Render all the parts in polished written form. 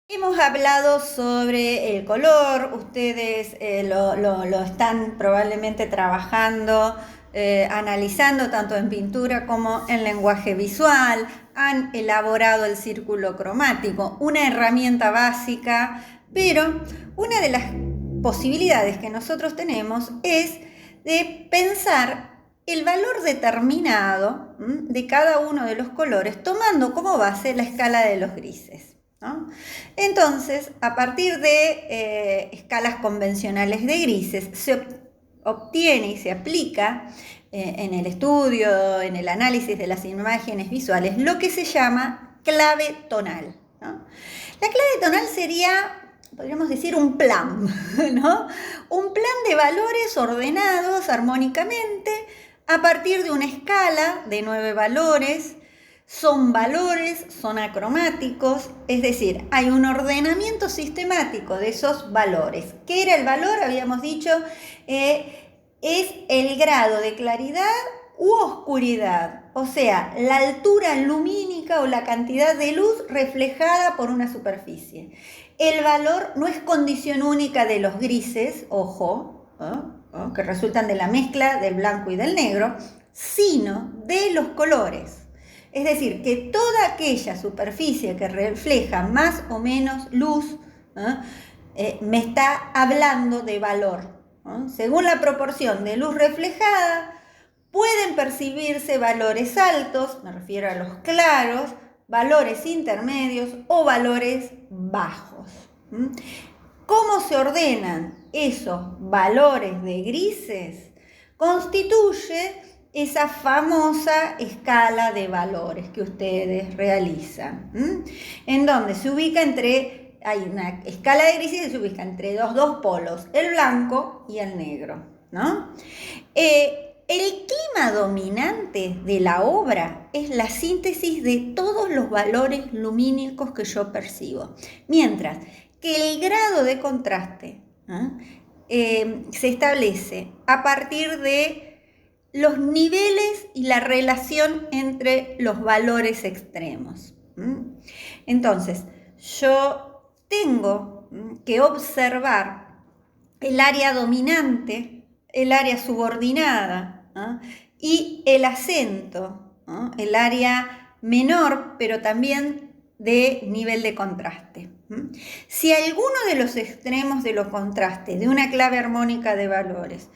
Hemos hablado sobre el color, ustedes lo están probablemente trabajando, analizando tanto en pintura como en lenguaje visual, han elaborado el círculo cromático, una herramienta básica, pero una de las posibilidades que nosotros tenemos es de pensar el valor determinado de cada uno de los colores, tomando como base la escala de los grises, ¿no? Entonces, a partir de escalas convencionales de grises, se obtiene y se aplica en el estudio, en el análisis de las imágenes visuales, lo que se llama clave tonal, ¿no? La clave tonal sería, podríamos decir, un plan, ¿no? Un plan de valores ordenados armónicamente a partir de una escala de 9 valores. Son valores, son acromáticos, es decir, hay un ordenamiento sistemático de esos valores. ¿Qué era el valor? Habíamos dicho, es el grado de claridad u oscuridad, o sea, la altura lumínica o la cantidad de luz reflejada por una superficie. El valor no es condición única de los grises, ojo, ¿no? Que resultan de la mezcla del blanco y del negro, sino de los colores. Es decir, que toda aquella superficie que refleja más o menos luz me está hablando de valor. Según la proporción de luz reflejada, pueden percibirse valores altos, me refiero a los claros, valores intermedios o valores bajos. ¿Cómo se ordenan esos valores de grises? Constituye esa famosa escala de valores que ustedes realizan, en donde se ubica hay una escala de grises que se ubica entre los dos polos, el blanco y el negro, ¿no? El clima dominante de la obra es la síntesis de todos los valores lumínicos que yo percibo, mientras que el grado de contraste se establece a partir de los niveles y la relación entre los valores extremos. Entonces, yo tengo que observar el área dominante, el área subordinada y el acento, el área menor, pero también de nivel de contraste. Si alguno de los extremos de los contrastes de una clave armónica de valores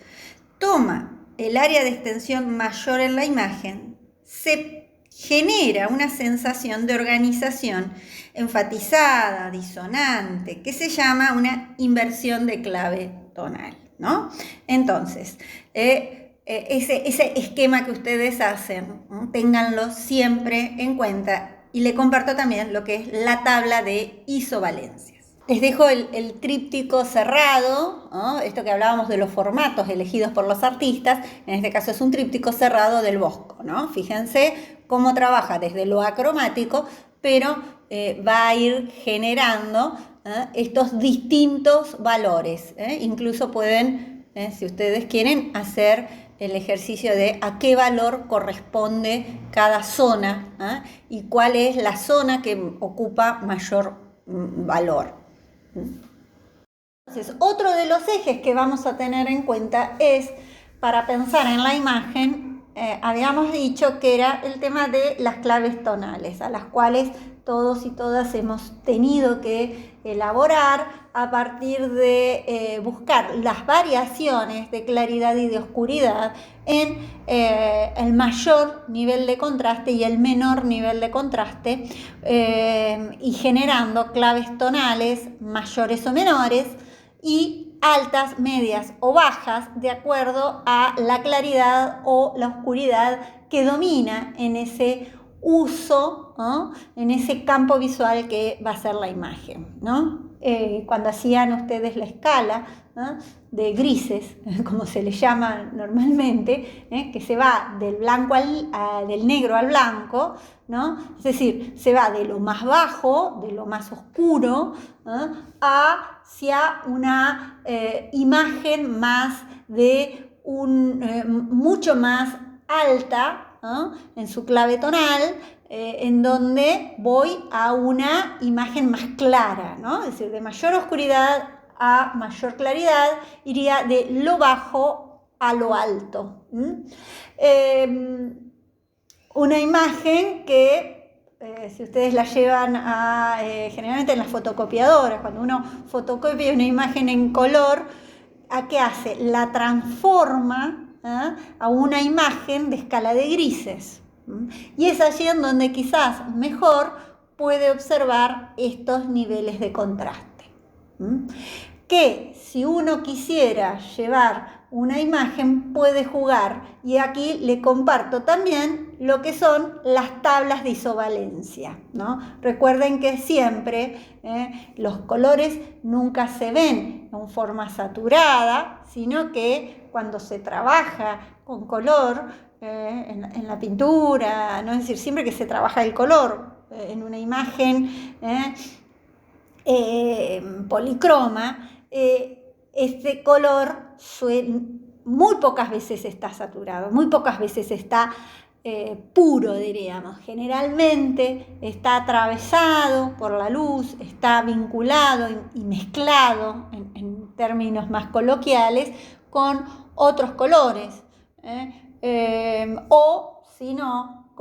toma el área de extensión mayor en la imagen, se genera una sensación de organización enfatizada, disonante, que se llama una inversión de clave tonal, ¿no? Entonces, ese esquema que ustedes hacen, ténganlo siempre en cuenta, y le comparto también lo que es la tabla de isovalencias. Les dejo el tríptico cerrado, ¿no? Esto que hablábamos de los formatos elegidos por los artistas, en este caso es un tríptico cerrado del Bosco, ¿no? Fíjense cómo trabaja desde lo acromático, pero va a ir generando estos distintos valores. Incluso pueden, si ustedes quieren, hacer el ejercicio de a qué valor corresponde cada zona y cuál es la zona que ocupa mayor valor. Entonces, otro de los ejes que vamos a tener en cuenta es, para pensar en la imagen, habíamos dicho que era el tema de las claves tonales, a las cuales todos y todas hemos tenido que elaborar a partir de buscar las variaciones de claridad y de oscuridad en el mayor nivel de contraste y el menor nivel de contraste y generando claves tonales mayores o menores y altas, medias o bajas de acuerdo a la claridad o la oscuridad que domina en ese uso, ¿no? En ese campo visual que va a ser la imagen, ¿no? Cuando hacían ustedes la escala, ¿no? De grises, como se le llama normalmente, que se va del blanco del negro al blanco, ¿no? Es decir, se va de lo más bajo, de lo más oscuro, hacia una imagen más de mucho más alta, ¿no? En su clave tonal, en donde voy a una imagen más clara, ¿no? Es decir, de mayor oscuridad a mayor claridad, iría de lo bajo a lo alto. Una imagen que, si ustedes la llevan generalmente en las fotocopiadoras, cuando uno fotocopia una imagen en color, ¿a qué hace? La transforma a una imagen de escala de grises. Y es allí en donde quizás mejor puede observar estos niveles de contraste. Que si uno quisiera llevar una imagen puede jugar, y aquí le comparto también lo que son las tablas de isovalencia, ¿no? Recuerden que siempre los colores nunca se ven en forma saturada, sino que cuando se trabaja con color en la pintura, ¿no? Es decir, siempre que se trabaja el color en una imagen policroma, este color muy pocas veces está saturado, muy pocas veces está puro, diríamos. Generalmente está atravesado por la luz, está vinculado y mezclado, en términos más coloquiales, con otros colores, o si no,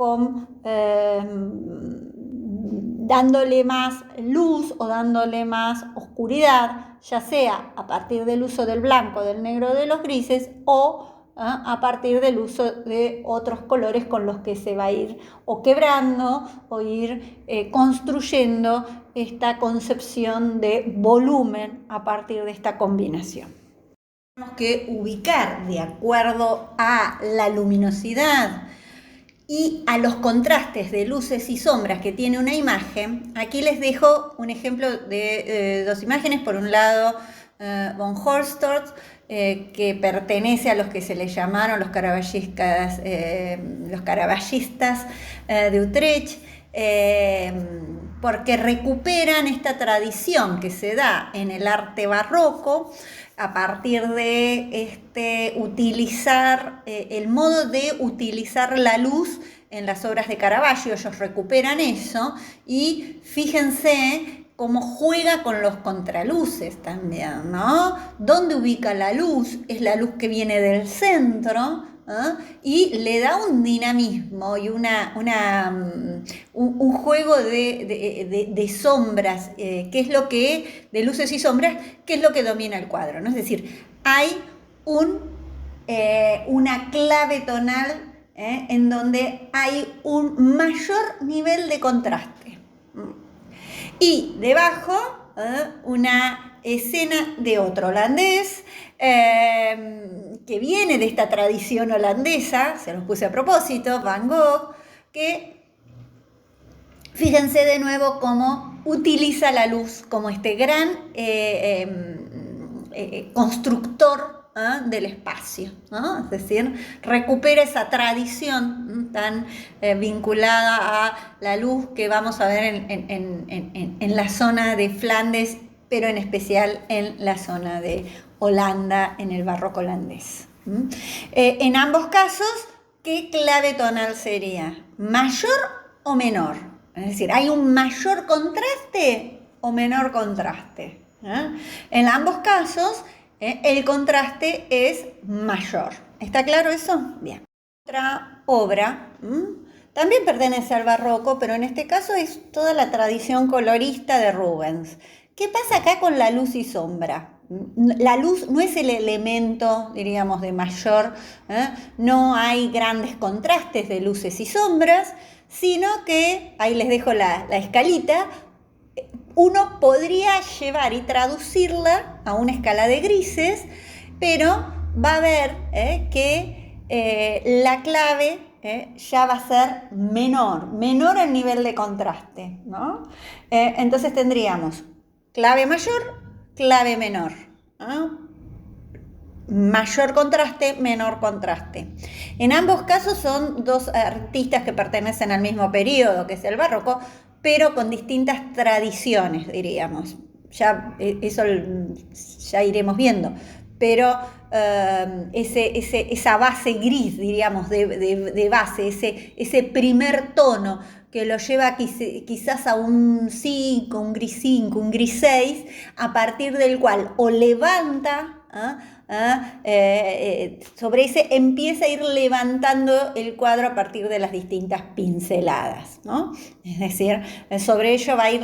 dándole más luz o dándole más oscuridad, ya sea a partir del uso del blanco, del negro, de los grises, o a partir del uso de otros colores con los que se va a ir o quebrando o ir construyendo esta concepción de volumen a partir de esta combinación. Tenemos que ubicar de acuerdo a la luminosidad y a los contrastes de luces y sombras que tiene una imagen. Aquí les dejo un ejemplo de dos imágenes. Por un lado, von Horstort, que pertenece a los que se le llamaron los caraballistas de Utrecht, porque recuperan esta tradición que se da en el arte barroco a partir de utilizar el modo de utilizar la luz en las obras de Caravaggio. Ellos recuperan eso y fíjense cómo juega con los contraluces también, ¿no? ¿Dónde ubica la luz? Es la luz que viene del centro, y le da un dinamismo y un juego de sombras, que es lo que, de luces y sombras, que es lo que domina el cuadro, ¿no? Es decir, hay una clave tonal en donde hay un mayor nivel de contraste. Y debajo, una escena de otro holandés, que viene de esta tradición holandesa, se los puse a propósito, Van Gogh, que fíjense de nuevo cómo utiliza la luz como este gran constructor del espacio, ¿no? Es decir, recupera esa tradición tan vinculada a la luz que vamos a ver en la zona de Flandes, pero en especial en la zona de Holanda, en el barroco holandés. En ambos casos, ¿qué clave tonal sería? ¿Mayor o menor? Es decir, ¿hay un mayor contraste o menor contraste? En ambos casos, el contraste es mayor. ¿Está claro eso? Bien. Otra obra también pertenece al barroco, pero en este caso es toda la tradición colorista de Rubens. ¿Qué pasa acá con la luz y sombra? La luz no es el elemento, diríamos, de mayor, no hay grandes contrastes de luces y sombras, sino que, ahí les dejo la escalita, uno podría llevar y traducirla a una escala de grises, pero va a ver que la clave ya va a ser menor el nivel de contraste, ¿no? Entonces tendríamos clave mayor, clave menor, mayor contraste, menor contraste. En ambos casos son dos artistas que pertenecen al mismo periodo, que es el barroco, pero con distintas tradiciones, diríamos. Ya eso ya iremos viendo. Pero esa base gris, diríamos, de base, ese primer tono que lo lleva quizás a un 5, un gris 5, un gris 6, a partir del cual o levanta, sobre ese empieza a ir levantando el cuadro a partir de las distintas pinceladas, ¿no? Es decir, sobre ello va a ir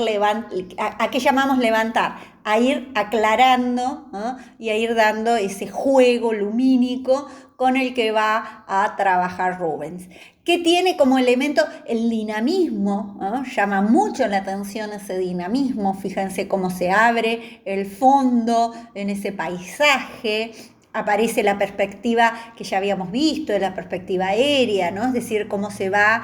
¿a qué llamamos levantar? A ir aclarando, ¿no? Y a ir dando ese juego lumínico con el que va a trabajar Rubens. ¿Qué tiene como elemento? El dinamismo, ¿no? Llama mucho la atención ese dinamismo, fíjense cómo se abre el fondo en ese paisaje, aparece la perspectiva que ya habíamos visto, de la perspectiva aérea, ¿no? Es decir, cómo se va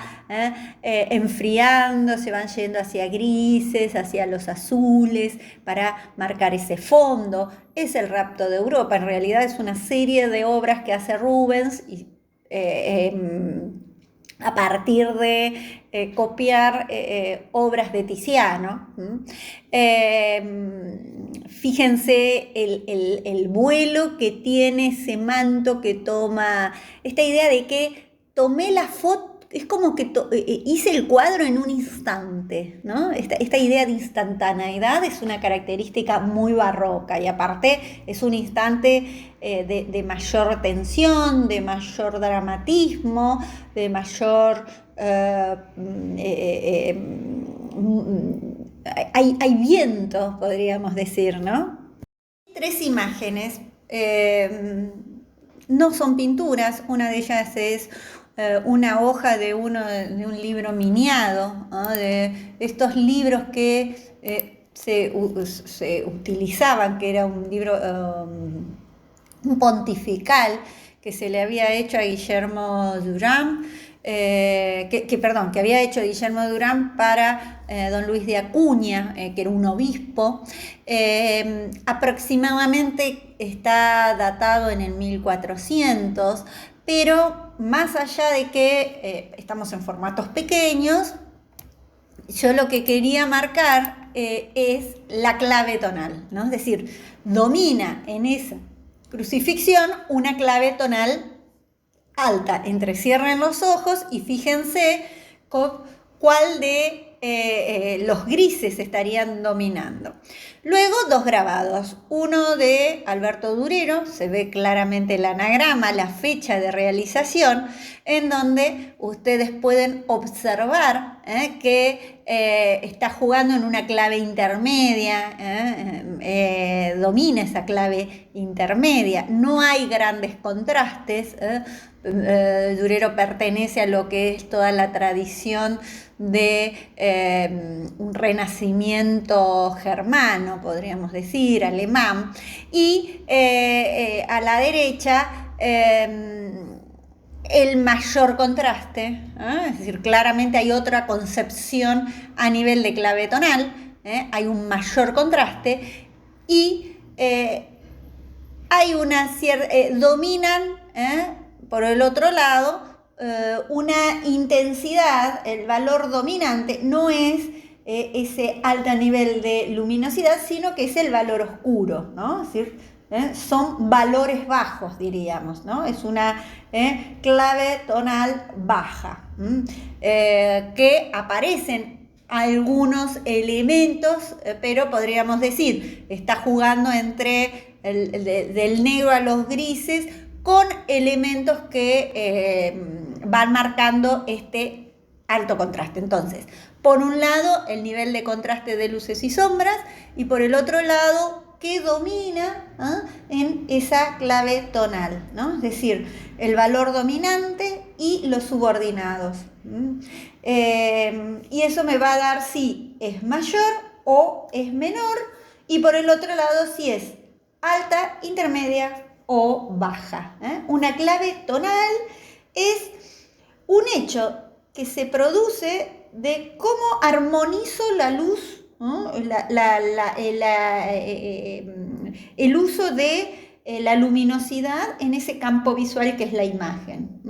enfriando, se van yendo hacia grises, hacia los azules, para marcar ese fondo. Es el rapto de Europa, en realidad es una serie de obras que hace Rubens y, a partir de copiar obras de Tiziano. Fíjense el vuelo que tiene ese manto que toma, esta idea de que tomé la foto, es como que hice el cuadro en un instante, ¿no? Esta idea de instantaneidad es una característica muy barroca y aparte es un instante de mayor tensión, de mayor dramatismo, de mayor... hay viento, podríamos decir, ¿no? Tres imágenes, no son pinturas, una de ellas es una hoja de un libro miniado, ¿no? De estos libros que se utilizaban, que era un libro un pontifical que se le había hecho a Guillermo Durán, que había hecho Guillermo Durán para don Luis de Acuña, que era un obispo. Aproximadamente está datado en el 1400, pero más allá de que estamos en formatos pequeños, yo lo que quería marcar es la clave tonal, ¿no? Es decir, domina en esa crucifixión una clave tonal alta. Entrecierren los ojos y fíjense cuál de los grises estarían dominando. Luego dos grabados, uno de Alberto Durero, se ve claramente el anagrama, la fecha de realización, en donde ustedes pueden observar que está jugando en una clave intermedia, domina esa clave intermedia, no hay grandes contrastes. Durero pertenece a lo que es toda la tradición de un renacimiento germano, podríamos decir, alemán, y a la derecha el mayor contraste, es decir, claramente hay otra concepción a nivel de clave tonal, hay un mayor contraste y hay una cierta, dominan por el otro lado una intensidad, el valor dominante no es ese alto nivel de luminosidad, sino que es el valor oscuro, ¿no? Es decir, son valores bajos, diríamos, ¿no? Es una clave tonal baja, que aparecen algunos elementos, pero podríamos decir, está jugando entre del negro a los grises, con elementos que van marcando este alto contraste. Entonces, por un lado, el nivel de contraste de luces y sombras, y por el otro lado, ¿qué domina en esa clave tonal? ¿No? Es decir, el valor dominante y los subordinados. Y eso me va a dar si es mayor o es menor, y por el otro lado, si es alta, intermedia o baja. Una clave tonal es un hecho que se produce de cómo armonizo la luz, ¿no? El uso de la luminosidad en ese campo visual que es la imagen.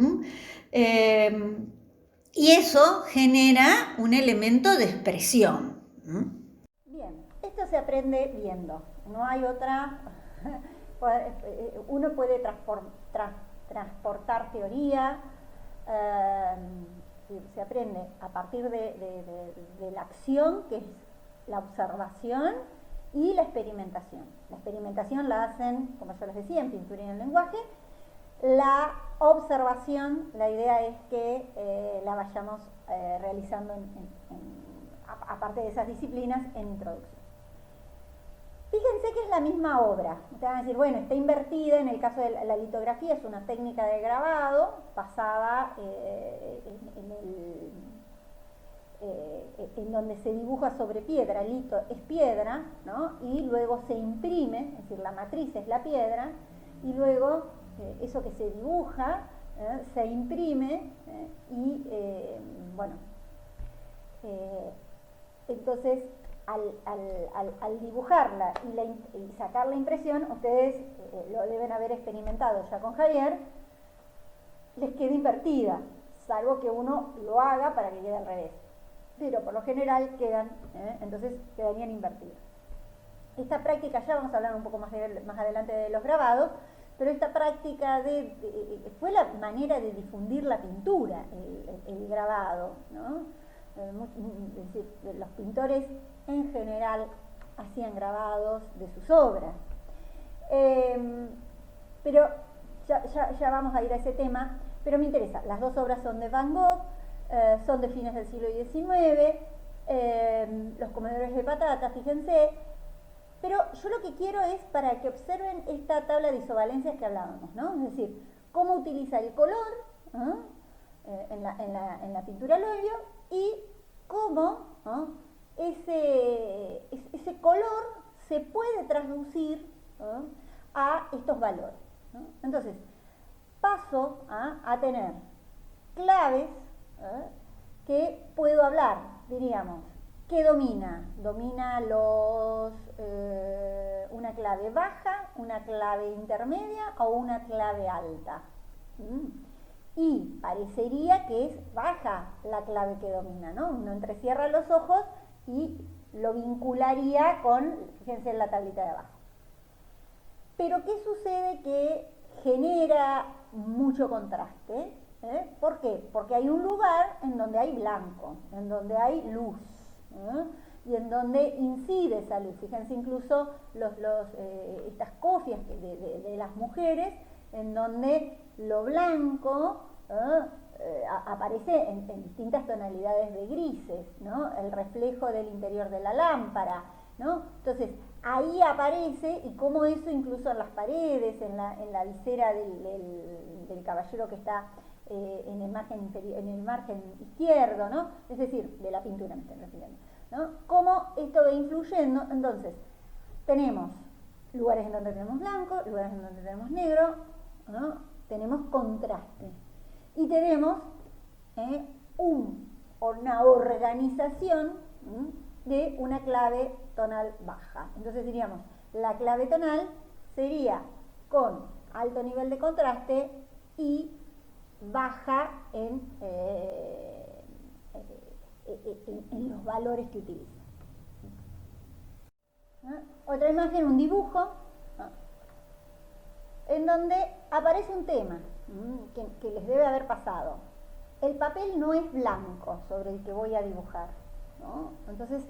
Y eso genera un elemento de expresión. Bien, esto se aprende viendo, no hay otra... Uno puede transportar teoría, decir, se aprende a partir de la acción, que es la observación, y la experimentación. La experimentación la hacen, como yo les decía, en pintura y en lenguaje. La observación, la idea es que la vayamos realizando aparte de esas disciplinas, en introducción. Fíjense que es la misma obra. Ustedes van a decir, bueno, está invertida. En el caso de la litografía es una técnica de grabado basada en donde se dibuja sobre piedra. El lito es piedra, ¿no? Y luego se imprime, es decir, la matriz es la piedra, y luego eso que se dibuja se imprime y bueno, entonces al dibujarla y sacar la impresión, ustedes lo deben haber experimentado ya con Javier, les queda invertida, salvo que uno lo haga para que quede al revés, pero por lo general quedan, entonces quedarían invertidas. Esta práctica, ya vamos a hablar un poco más adelante de los grabados, pero esta práctica fue la manera de difundir la pintura, el grabado, ¿no? Es decir, los pintores en general hacían grabados de sus obras. Pero ya vamos a ir a ese tema, pero me interesa. Las dos obras son de Van Gogh, son de fines del siglo XIX, los comedores de patatas, fíjense. Pero yo lo que quiero es para que observen esta tabla de isovalencias que hablábamos, ¿no? Es decir, cómo utiliza el color en la pintura al óleo y cómo ese color se puede traducir a estos valores, ¿no? Entonces, paso a tener claves que puedo hablar, diríamos. ¿Qué domina? Domina una clave baja, una clave intermedia o una clave alta. Y parecería que es baja la clave que domina, ¿no? Uno entrecierra los ojos y lo vincularía con, fíjense en la tablita de abajo. Pero ¿qué sucede? Que genera mucho contraste. ¿Por qué? Porque hay un lugar en donde hay blanco, en donde hay luz, y en donde incide esa luz. Fíjense incluso estas cofias de las mujeres, en donde lo blanco aparece en distintas tonalidades de grises, ¿no? El reflejo del interior de la lámpara, ¿no? Entonces, ahí aparece, y como eso incluso en las paredes, en la visera del caballero que está en el margen izquierdo, ¿no? Es decir, de la pintura me estoy refiriendo, ¿no? Cómo esto va influyendo. Entonces, tenemos lugares en donde tenemos blanco, lugares en donde tenemos negro, ¿no? Tenemos contraste. Y tenemos una organización de una clave tonal baja. Entonces diríamos, la clave tonal sería con alto nivel de contraste y baja en los valores que utiliza. Otra imagen, un dibujo, en donde aparece un tema que les debe haber pasado. El papel no es blanco sobre el que voy a dibujar, ¿no? Entonces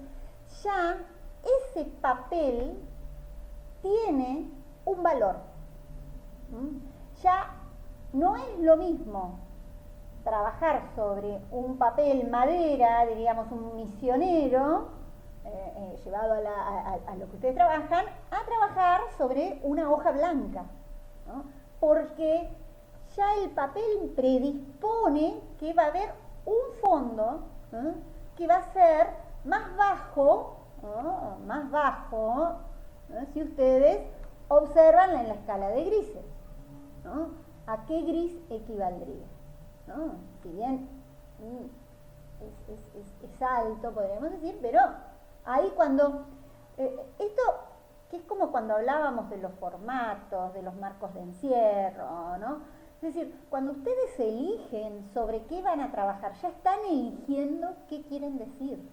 ya ese papel tiene un valor. Ya no es lo mismo trabajar sobre un papel madera, diríamos un misionero, llevado a lo que ustedes trabajan, a trabajar sobre una hoja blanca, ¿no? Porque ya el papel predispone que va a haber un fondo que va a ser más bajo, si ustedes observan en la escala de grises, ¿no? ¿A qué gris equivaldría? ¿No? Si bien es alto, podríamos decir, pero ahí cuando esto, que es como cuando hablábamos de los formatos, de los marcos de encierro, ¿no? Es decir, cuando ustedes eligen sobre qué van a trabajar, ya están eligiendo qué quieren decir,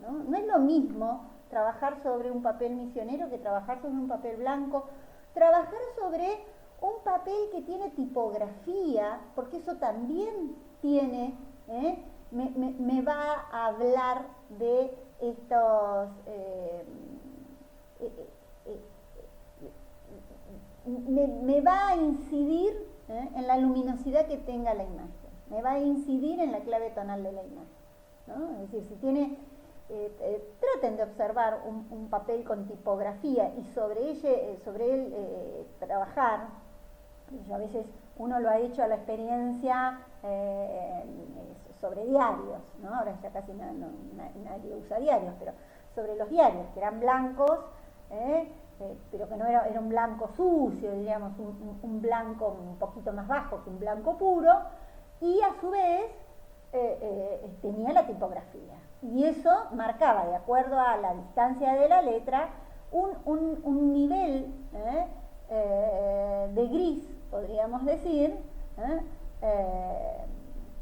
¿no? No es lo mismo trabajar sobre un papel misionero que trabajar sobre un papel blanco, trabajar sobre un papel que tiene tipografía, porque eso también tiene me va a hablar de estos... me va a incidir en la luminosidad que tenga la imagen, me va a incidir en la clave tonal de la imagen, ¿no? Es decir, si tiene, traten de observar un papel con tipografía y sobre él trabajar. A veces uno lo ha hecho a la experiencia sobre diarios, ¿no? Ahora ya casi nadie usa diarios, pero sobre los diarios, que eran blancos, pero que no era un blanco sucio, diríamos, un blanco un poquito más bajo que un blanco puro, y a su vez tenía la tipografía. Y eso marcaba, de acuerdo a la distancia de la letra, un nivel de gris, podríamos decir,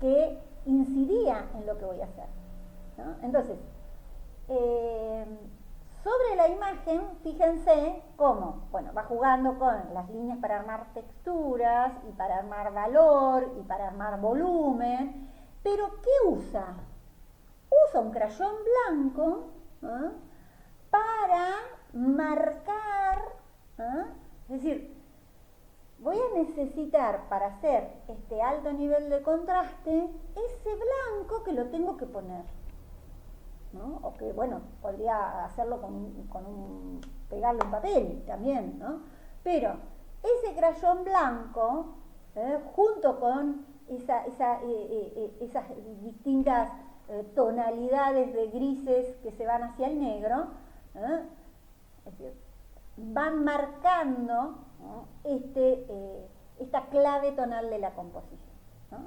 que incidía en lo que voy a hacer, ¿no? Entonces, sobre la imagen, fíjense cómo, bueno, va jugando con las líneas para armar texturas y para armar valor y para armar volumen, pero ¿qué usa? Usa un crayón blanco para marcar, es decir, voy a necesitar para hacer este alto nivel de contraste ese blanco que lo tengo que poner, ¿no? O que, bueno, podría hacerlo pegarle un papel también, ¿no? Pero ese crayón blanco, junto con esas distintas tonalidades de grises que se van hacia el negro, es decir, van marcando, ¿no? esta clave tonal de la composición, ¿no?